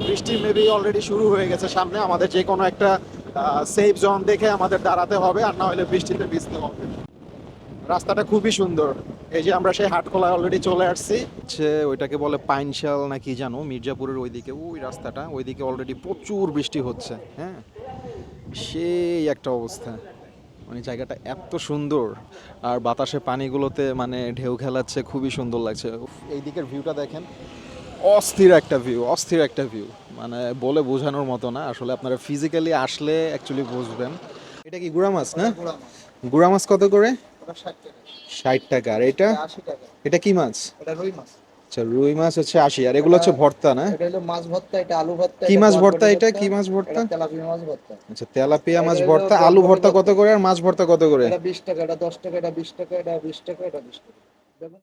বৃষ্টি maybe already শুরু হয়ে গেছে সামনে। আমাদের যে কোনো একটা সেফ জোন দেখে আমাদের দাঁড়াতে হবে, আর না হলে বৃষ্টিতে ভিজতে হবে। রাস্তাটা খুবই সুন্দর। এই যে আমরা সেই হাটখোলায় অলরেডি চলে আসছি। ওইটাকে বলে পাইনশাল না কি জানো, মির্জাপুরের ওইদিকে ওই রাস্তাটা, ওইদিকে অলরেডি প্রচুর বৃষ্টি হচ্ছে। হ্যাঁ, সেই একটা অবস্থা। মানে জায়গাটা এত সুন্দর, আর বাতাসে পানিগুলোতে মানে ঢেউ খেলাচ্ছে, খুবই সুন্দর লাগছে। এই দিকের ভিউটা দেখেন, অস্থির একটা ভিউ, অস্থির একটা ভিউ। মানে বলে বোঝানোর মতো না, আসলে আপনারা ফিজিক্যালি আসলে অ্যাকচুয়ালি বুঝবেন। এটা কি গুড়া মাছ না? গুড়া মাছ কত করে? 60 টাকা। আর এটা? 80 টাকা। এটা কি মাছ? এটা রুই মাছ। আচ্ছা, রুই মাছ হচ্ছে 80। আর এগুলো হচ্ছে ভর্তা না? এটা হলো মাছ ভর্তা, এটা আলু ভর্তা। কি এটা মাছ ভর্তা? বরবটি এটা ভর্তা, কি মাছ ভর্তা? এটা তেলাপিয়া মাছ ভর্তা। আচ্ছা, তেলাপিয়া মাছ এটা হলো ভর্তা, আলু বরবটি ভর্তা কত করে আর মাছ ভর্তা কত করে? এটা 20 টাকা, এটা 10 টাকা, এটা 20 টাকা, এটা 20 টাকা, এটা 20 টাকা। দেখুন।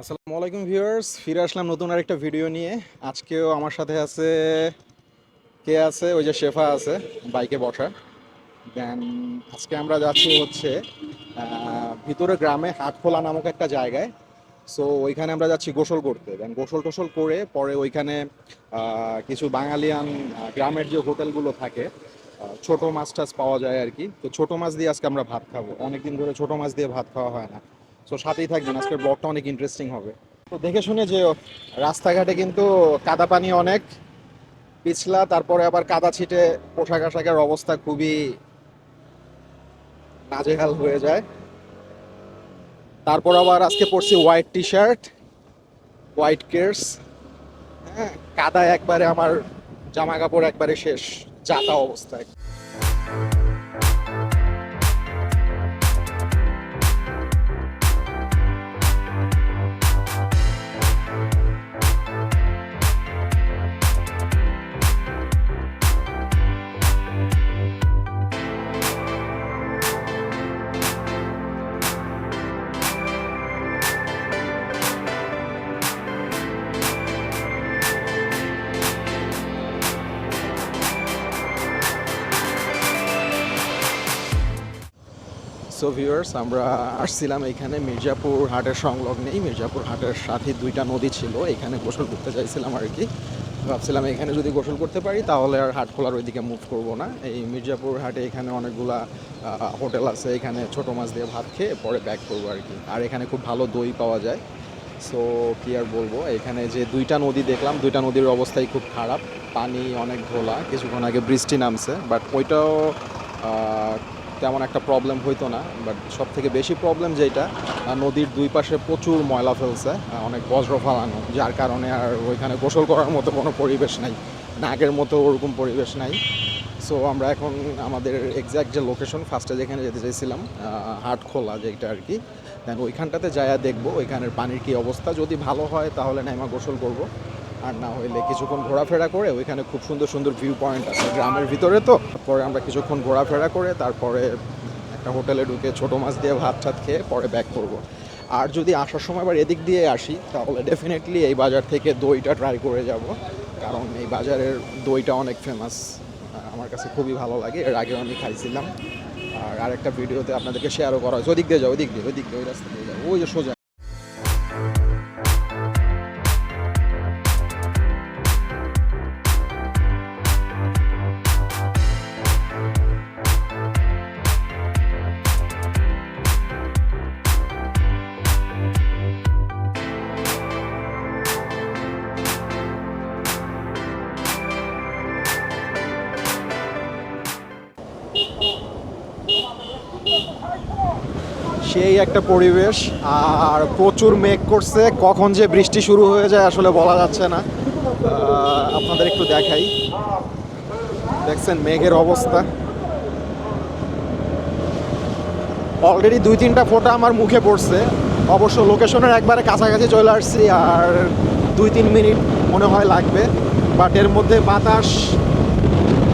আসসালামু আলাইকুম ভিউয়ার্স, ফিরে আসলাম নতুন আরেকটা ভিডিও নিয়ে। আজকেও আমার সাথে আছে, কে আছে? ওই যে শেফা আছে বাইকে বসা। দেন আজকে আমরা যাচ্ছি হচ্ছে ভিতরে গ্রামে হাটখোলা নামক একটা জায়গায়। সো ওইখানে আমরা যাচ্ছি গোসল করতে। দেন গোসল টোসল করে পরে ওইখানে কিছু বাঙালিয়ান গ্রামের যে হোটেলগুলো থাকে, ছোট মাছ টাছ পাওয়া যায় আর কি। তো ছোট মাছ দিয়ে আজকে আমরা ভাত খাবো, অনেকদিন ধরে ছোট মাছ দিয়ে ভাত খাওয়া হয় না। সো সাথেই থাকবেন, আজকের ব্লগটা অনেক ইন্টারেস্টিং হবে। তো দেখে শুনে যে রাস্তাঘাটে কিন্তু কাদা পানি অনেক পিছলা, তারপরে আবার কাদা ছিটে পোশাক আশাকের অবস্থা খুবই নাজেহাল হয়ে যায়। তারপর আবার আজকে পরছি white T shirt, white cares. হ্যাঁ, কাদা একবারে আমার জামা কাপড় একবারে শেষ, যাতা অবস্থায়। সো ভিউয়ার্স, আমরা আসছিলাম এখানে মির্জাপুর হাটের সংলগ্নেই। মির্জাপুর হাটের সাথে দুইটা নদী ছিল, এখানে গোসল করতে চাইছিলাম আর কি। ভাবছিলাম এখানে যদি গোসল করতে পারি তাহলে আর হাট খোলার ওইদিকে মুভ করব না। এই মির্জাপুর হাটে এখানে অনেকগুলা হোটেল আছে, এখানে ছোটো মাছ দিয়ে ভাত খেয়ে পরে ব্যাক করবো আর কি। আর এখানে খুব ভালো দই পাওয়া যায়। সো কি আর বলবো, এখানে যে দুইটা নদী দেখলাম, দুইটা নদীর অবস্থাই খুব খারাপ, পানি অনেক ঘোলা। কিছুক্ষণ আগে বৃষ্টি নামছে, বাট ওইটাও তেমন একটা প্রবলেম হইতো না। বাট সব থেকে বেশি প্রবলেম যেটা, নদীর দুই পাশে প্রচুর ময়লা ফেলছে, অনেক বজ্র ফালানো, যার কারণে আর ওইখানে গোসল করার মতো কোনো পরিবেশ নাই, নাগের মতো ওরকম পরিবেশ নাই। সো আমরা এখন আমাদের এক্স্যাক্ট যে লোকেশন, ফার্স্টে যেখানে যেতে চাইছিলাম হাটখোলা যেটা আর কি, দেন ওইখানটাতে যাইয়া দেখবো ওইখানের পানির কী অবস্থা। যদি ভালো হয় তাহলে নাইমা গোসল করব, আর না হইলে কিছুক্ষণ ঘোরাফেরা করে, ওইখানে খুব সুন্দর সুন্দর ভিউ পয়েন্ট আছে গ্রামের ভিতরে। তো পরে আমরা কিছুক্ষণ ঘোরাফেরা করে তারপরে একটা হোটেলে ঢুকে ছোটো মাছ দিয়ে ভাত টাত খেয়ে পরে ব্যাক করব। আর যদি আসার সময় আবার এদিক দিয়ে আসি তাহলে ডেফিনেটলি এই বাজার থেকে দইটা ট্রাই করে যাব, কারণ এই বাজারের দইটা অনেক ফেমাস, আমার কাছে খুবই ভালো লাগে। এর আগেও আমি খাইছিলাম, আর আরেকটা ভিডিওতে আপনাদেরকে শেয়ারও করা হয়েছে। ওদিক দিয়ে যাও, ওদিক দিয়ে, ওদিক দিয়ে, ওই রাস্তা দিয়ে যাও, ওই যে সোজা। সেই একটা পরিবেশ, আর প্রচুর মেঘ করছে, কখন যে বৃষ্টি শুরু হয়ে যায় আসলে বলা যাচ্ছে না। আপনাদের একটু দেখাই, দেখছেন মেঘের অবস্থা। অলরেডি 2-3টা ফোঁটা আমার মুখে পড়ছে। অবশ্য লোকেশনের একবারে কাছাকাছি চলে আসছি, আর 2-3 মিনিট মনে হয় লাগবে। বাট এর মধ্যে বাতাস,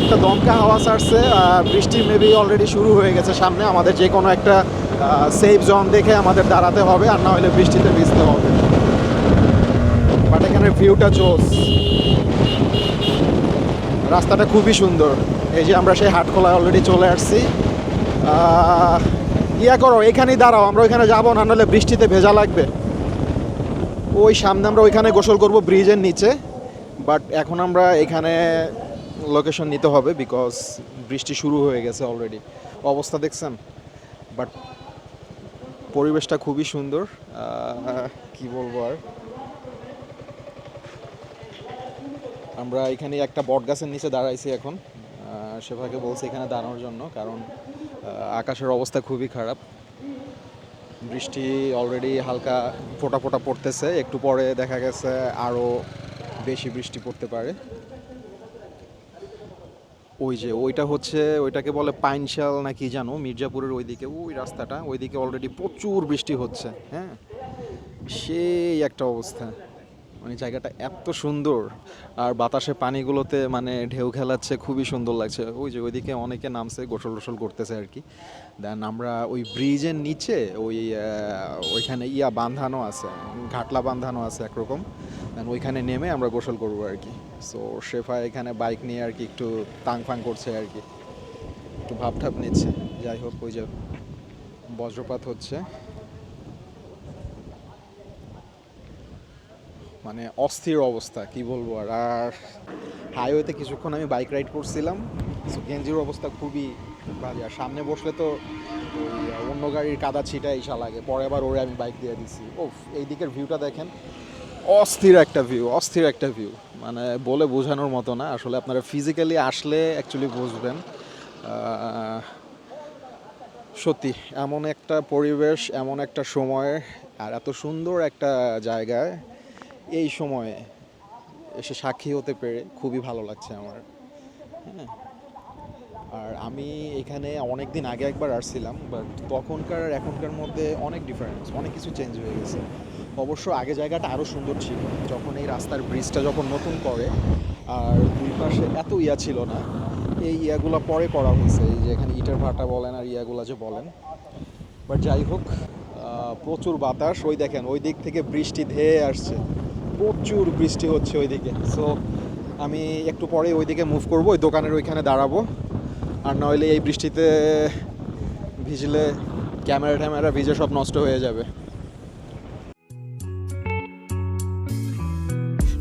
একটা দমকা হাওয়া ছাড়ছে। বৃষ্টি মেবি অলরেডি শুরু হয়ে গেছে সামনে। আমাদের যে কোনো একটা সেফ জোন দেখে আমাদের দাঁড়াতে হবে, আর না হলে বৃষ্টিতে ভিজতে হবে। বাট এখানে ভিউটা জোস, রাস্তাটা খুবই সুন্দর। এই যে আমরা সেই হাটখোলায় অলরেডি চলে আসছি। ইয়া করো, এখানেই দাঁড়াও, আমরা ওইখানে যাবো না, নাহলে বৃষ্টিতে ভেজা লাগবে। ওই সামনে আমরা ওইখানে গোসল করব ব্রিজের নিচে, বাট এখন আমরা এখানে লোকেশন নিতে হবে বিকজ বৃষ্টি শুরু হয়ে গেছে অলরেডি। অবস্থা দেখছেন, বাট পরিবেশটা খুবই সুন্দর। কি বলবো আর, আমরা এখানে একটা বট গাছের নিচে দাঁড়াইছি এখন। সেভাবে বলছে এখানে দাঁড়ানোর জন্য, কারণ আকাশের অবস্থা খুবই খারাপ। বৃষ্টি অলরেডি হালকা ফোঁটা ফোঁটা পড়তেছে, একটু পরে দেখা গেছে আরও বেশি বৃষ্টি পড়তে পারে। ওই যে ওইটা হচ্ছে, ওইটাকে বলে পাইনশাল না কি জানো, মির্জাপুরের ওইদিকে ওই রাস্তাটা, ওইদিকে অলরেডি প্রচুর বৃষ্টি হচ্ছে। হ্যাঁ, সেই একটা অবস্থা, মানে জায়গাটা এত সুন্দর, আর বাতাসে পানিগুলোতে মানে ঢেউ খেলাচ্ছে, খুবই সুন্দর লাগছে। ওই যে ওইদিকে অনেকে নামছে, গোসল টোসল করতেছে আর কি। দেন আমরা ওই ব্রিজের নিচে ওইখানে বাঁধানো আছে, ঘাটলা বাঁধানো আছে একরকম। দেন ওইখানে নেমে আমরা গোসল করবো আর কি। সো শেফা এখানে বাইক নিয়ে আর কি একটু তাং ফাং করছে আর কি, একটু ভাবঠাপ নিচ্ছে। যাই হোক, ওই যে বজ্রপাত হচ্ছে, মানে অস্থির অবস্থা, কি বলবো আর। আর হাইওয়েতে কিছুক্ষণ আমি বাইক রাইড করছিলাম, সো গেঞ্জির অবস্থা খুবই বাজে। আর সামনে বসলে তো ওই অন্য গাড়ির কাদা ছিটা ইসা লাগে, পরে আবার ওরে আমি বাইক দিয়ে দিছি। ওফ, এই দিকের ভিউটা দেখেন, অস্থির একটা ভিউ, অস্থির একটা ভিউ, মানে বলে বোঝানোর মতো না। আসলে আপনারা ফিজিক্যালি আসলে অ্যাকচুয়ালি বুঝবেন। সত্যি এমন একটা পরিবেশ, এমন একটা সময়, আর এত সুন্দর একটা জায়গায় এই সময়ে এসে সাক্ষী হতে পেরে খুবই ভালো লাগছে আমার। হ্যাঁ, আর আমি এখানে অনেক দিন আগে একবার আসছিলাম, বাট তখনকার আর এখনকার মধ্যে অনেক ডিফারেন্স, অনেক কিছু চেঞ্জ হয়ে গেছে। অবশ্য আগে জায়গাটা আরও সুন্দর ছিল, যখন এই রাস্তার ব্রিজটা যখন নতুন করে, আর দুই পাশে এত ছিল না। এই ইয়াগুলো পরে করা হয়েছে, এই যে এখানে ইটের ভাটা বলেন আর ইয়াগুলো যে বলেন। বাট যাই হোক, প্রচুর বাতাস, ওই দেখেন ওই দিক থেকে বৃষ্টি ধেয়ে আসছে, প্রচুর বৃষ্টি হচ্ছে ওইদিকে। সো আমি একটু পরে ওইদিকে মুভ করবো, ওই দোকানের ওইখানে দাঁড়াবো। আর নইলে এই বৃষ্টিতে ভিজলে ক্যামেরা ট্যামেরা ভিজে সব নষ্ট হয়ে যাবে।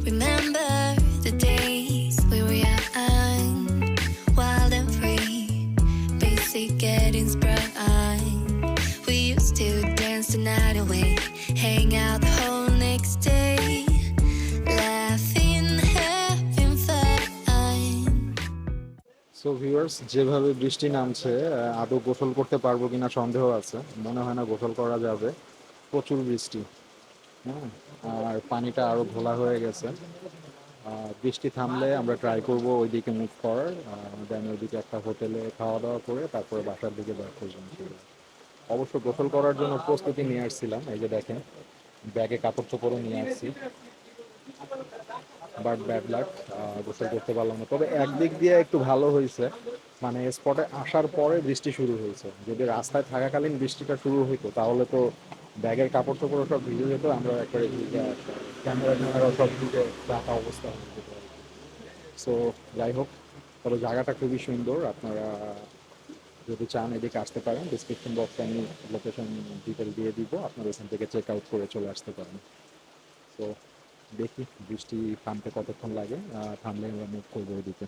Remember the days we were young, wild and free, basic getting sprung. We used to dance the night away, hang out the whole next day, laughing, having fun. So viewers, যেভাবে বৃষ্টি নামছে, আদৌ গোসল করতে পারবো কিনা সন্দেহ আছে। মনে হয় না গোসল করা যাবে, প্রচুর বৃষ্টি। হ্যাঁ, আর পানিটা আরও ঘোলা হয়ে গেছে। বৃষ্টি থামলে আমরা ট্রাই করব ওইদিকে মুভ করার, দেন ওইদিকে একটা হোটেলে খাওয়া দাওয়া করে তারপরে বাসার দিকে ব্যাক করবো। অবশ্য গোসল করার জন্য প্রস্তুতি নিয়ে আসছিলাম, এই যে দেখেন ব্যাগে কাপড় চোপড়ও নিয়ে আসছি, বাট ব্যাড লাক, গোসল করতে পারলাম না। তবে একদিক দিয়ে একটু ভালো হয়েছে, মানে স্পটে আসার পরে বৃষ্টি শুরু হয়েছে। যদি রাস্তায় থাকাকালীন বৃষ্টিটা শুরু হইতো তাহলে তো ব্যাগের কাপড় চোপড় সব ভিজে যেত, আমরা একবারে ক্যামেরা ট্যামেরা সব ভিজে রাখা অবস্থা হয়ে যেত। সো যাই হোক, তবে জায়গাটা খুবই সুন্দর। আপনারা যদি চান এদিকে আসতে পারেন, ডিসক্রিপশন বক্সে আমি লোকেশন ডিটেল দিয়ে দিব, আপনারা ওখান থেকে চেক আউট করে চলে আসতে পারেন। তো দেখি বৃষ্টি থামতে কতক্ষণ লাগে, থামলে আমরা মুভ করবো ওইদিকে।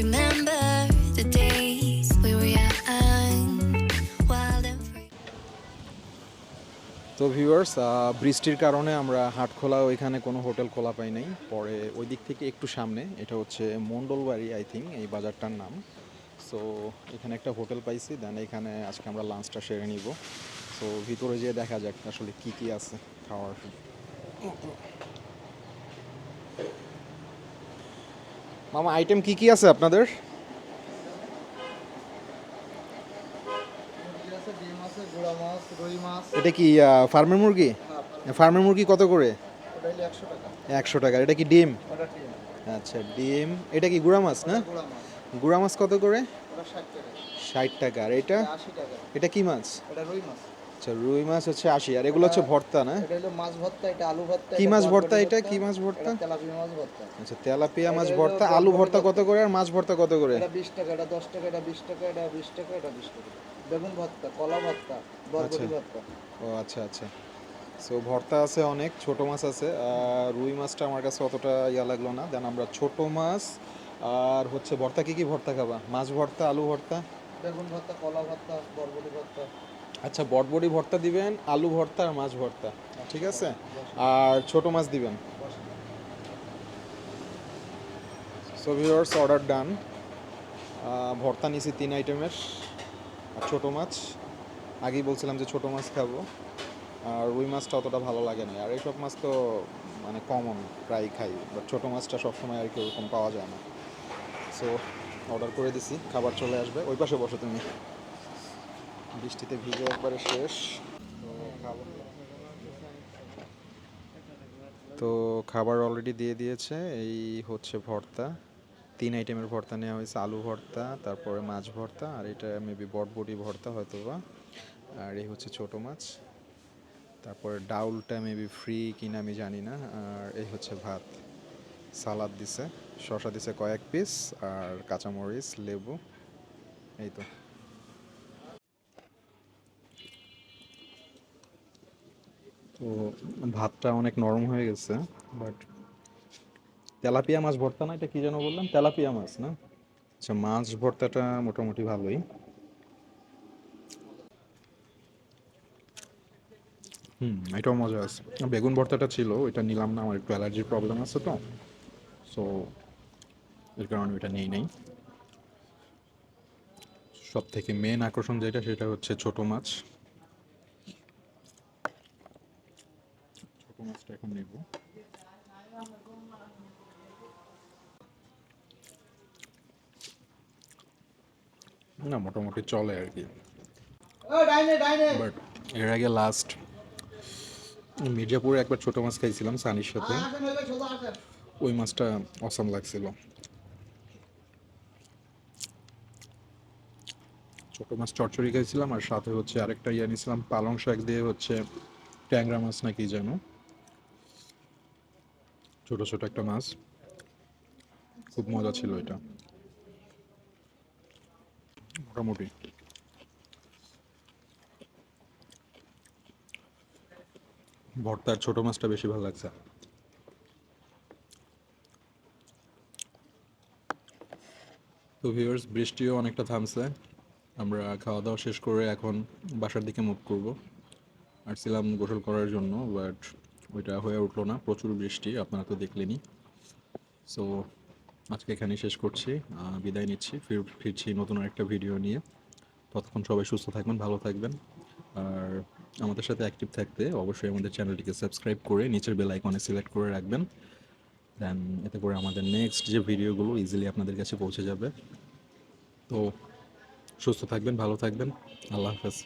Remember the days we were young, wild and free. তো ভিউয়ার্স, বৃষ্টির কারণে আমরা হাটখোলা ওইখানে কোনো হোটেল খোলা পাই নাই। পরে ওই দিক থেকে একটু সামনে, এটা হচ্ছে মণ্ডলবাড়ি আই থিঙ্ক এই বাজারটার নাম। সো এখানে একটা হোটেল পাইছি, দেন এখানে আজকে আমরা লাঞ্চটা সেরে নিব। সো ভিতরে যেয়ে দেখা যাক আসলে কি কি আছে খাওয়ার। মামা, আইটেম কি কি আছে আপনাদের? ডিম আছে, গুড়া মাছ, রুই মাছ। এটা কি ফার্মের মুরগি? ফার্মের মুরগি কত করে? ওটা হলো 100 টাকা। 100 টাকা। এটা কি ডিম? ওটা ডিম। আচ্ছা, ডিম। এটা কি গুড়া মাছ না? গুড়া মাছ। গুড়া মাছ কত করে? ওটা 60 টাকা। 60 টাকা। আর এটা? 80 টাকা। এটা কি মাছ? ওটা রুই মাছ। আচ্ছা, রুই মাছ হচ্ছে 80, আর এগুলো হচ্ছে ভর্তা না? এটা হলো মাছ ভর্তা, এটা আলু ভর্তা, কি এটা মাছ ভর্তা বরবটি এটা? কি মাছ ভর্তা? এটা তেলাপিয়া মাছ ভর্তা। আচ্ছা, তেলাপিয়া মাছ এটা হলো ভর্তা, আলু বরবটি ভর্তা কত ভর্তা। করে আর মাছ ভর্তা কত করে? এটা 20 টাকা, এটা 10 টাকা, এটা 20 টাকা, এটা 20 টাকা, এটা 20 টাকা। বেগুন ভর্তা, কলা ভর্তা, আচ্ছা, বরবটি ভর্তা। ও আচ্ছা আচ্ছা। সো ভর্তা আছে অনেক, ছোট মাছ আছে, আর রুই মাছটা আমার কাছে অতটা ইয়া লাগলো না। দেন আমরা ছোট মাছ আর হচ্ছে ভর্তা, কি কি ভর্তা খাবা? মাছ ভর্তা, আলু ভর্তা। বেগুন ভর্তা, কলা ভর্তা, বরবটি ভর্তা। আচ্ছা, বটবড়ি ভর্তা দিবেন, আলু ভর্তা আর মাছ ভর্তা, ঠিক আছে? আর ছোট মাছ দিবেন। সো ভিউয়ার্স, অর্ডার ডান। ভর্তা নিছি 3 আইটেমের, আর ছোট মাছ। আগেই বলছিলাম যে ছোট মাছ খাবো, আর রুই মাছটা অতটা ভালো লাগে না। আর এইসব মাছ তো মানে কমন, প্রায় খাই, বাট ছোটো মাছটা সবসময় আর কি ওরকম পাওয়া যায় না। সো অর্ডার করে দিছি, খাবার চলে আসবে। ওই পাশে বসো তুমি, বৃষ্টিতে ভিজে একবারে শেষ। তো খাবার অলরেডি দিয়ে দিয়েছে। এই হচ্ছে ভর্তা, 3 আইটেমের ভর্তা নেওয়া হয়েছে। আলু ভর্তা, তারপরে মাছ ভর্তা, আর এটা মেবি বটবটি ভর্তা হয়তো বা। আর এই হচ্ছে ছোটো মাছ, তারপরে ডাউলটা মেবি ফ্রি কিনা আমি জানি না। আর এই হচ্ছে ভাত, সালাদ দিছে, শসা দিছে কয়েক পিস, আর কাঁচামরিচ, লেবু, এই তো। তো ভাতটা অনেক নরম হয়ে গেছে, বাট তেলাপিয়া মাছ ভর্তা না, এটা কি যেন বললাম, তেলাপিয়া মাছ না? আচ্ছা, মাছ ভর্তাটা মোটামুটি ভালোই। এটাও মজা আছে। বেগুন ভর্তাটা ছিল, ওইটা নিলাম না, আমার একটু অ্যালার্জির প্রবলেম আছে তো, সো এর কারণে ওইটা নেই নাই। সব থেকে মেন আকর্ষণ যেটা, সেটা হচ্ছে ছোট মাছ। ছোট মাছটা এখন নেব। না, মোটামুটি চলে আর কি। বাট এর আগে লাস্ট মির্জাপুরে একবার ছোট মাছ খাইছিলাম সানির সাথে, ওই মাছটা অসাম লাগছিল। ছোট মাছ চচ্চড়ি খাইছিলাম, আর সাথে হচ্ছে আরেকটা ইয়ে নিয়েছিলাম, পালং শাক দিয়ে হচ্ছে ট্যাংরা মাছ নাকি যেন, ছোট ছোট একটা মাছ, খুব মজা ছিল এটা মোটামুটি। ভর্তার ছোট মাছটা বেশি ভালো লাগছে। তো ভিউয়ার্স, বৃষ্টিও অনেকটা থামছে, আমরা খাওয়া দাওয়া শেষ করে এখন বাসার দিকে মুভ করব। আসছিলাম গোসল করার জন্য, বাট ওইটা হয়ে উঠলো না, প্রচুর বৃষ্টি, আপনারা তো দেখলেনই। সো আজকে এখানেই শেষ করছি, বিদায় নিচ্ছি, ফিরছি নতুন একটা ভিডিও নিয়ে। ততক্ষণ সবাই সুস্থ থাকবেন, ভালো থাকবেন, আর আমাদের সাথে অ্যাক্টিভ থাকতে অবশ্যই আমাদের চ্যানেলটিকে সাবস্ক্রাইব করে নিচের বেল আইকনে সিলেক্ট করে রাখবেন। দেন এতে করে আমাদের নেক্সট যে ভিডিওগুলো ইজিলি আপনাদের কাছে পৌঁছে যাবে। তো সুস্থ থাকবেন, ভালো থাকবেন, আল্লাহ হাফেজ।